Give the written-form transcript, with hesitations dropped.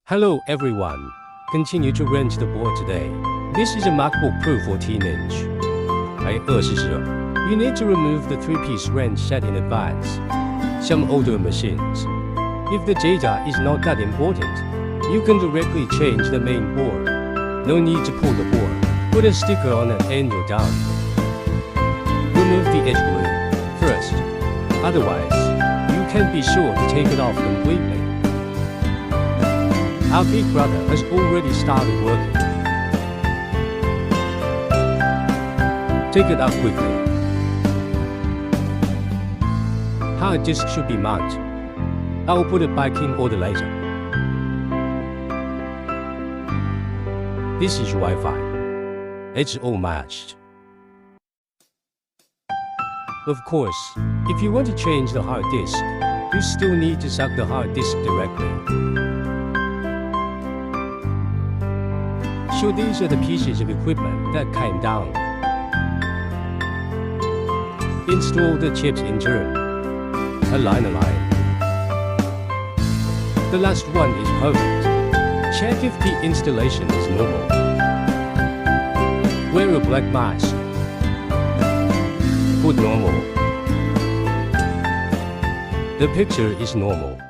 Hello everyone. Continue to rent the board today. This is a MacBook Pro 14-inch. You need to remove the 3-piece wrench set in advance. Some older machines, if the data is not that important, you can directly change the main board. No need to pull the board. Put a sticker on it and you're done. Remove the edge glue first. Otherwise, you can be sure to take it off completely. Our big brother has already started working. Take it out quickly. Hard disk should be mounted. I will put it back in order later. This is Wi-Fi. It's all matched. Of course, if you want to change the hard disk, you still need to suck the hard disk directly. So these are the pieces of equipment that came down. Install the chips in turn. Align. The last one is perfect. Check if the installation is normal. Wear a black mask. Put normal. The picture is normal.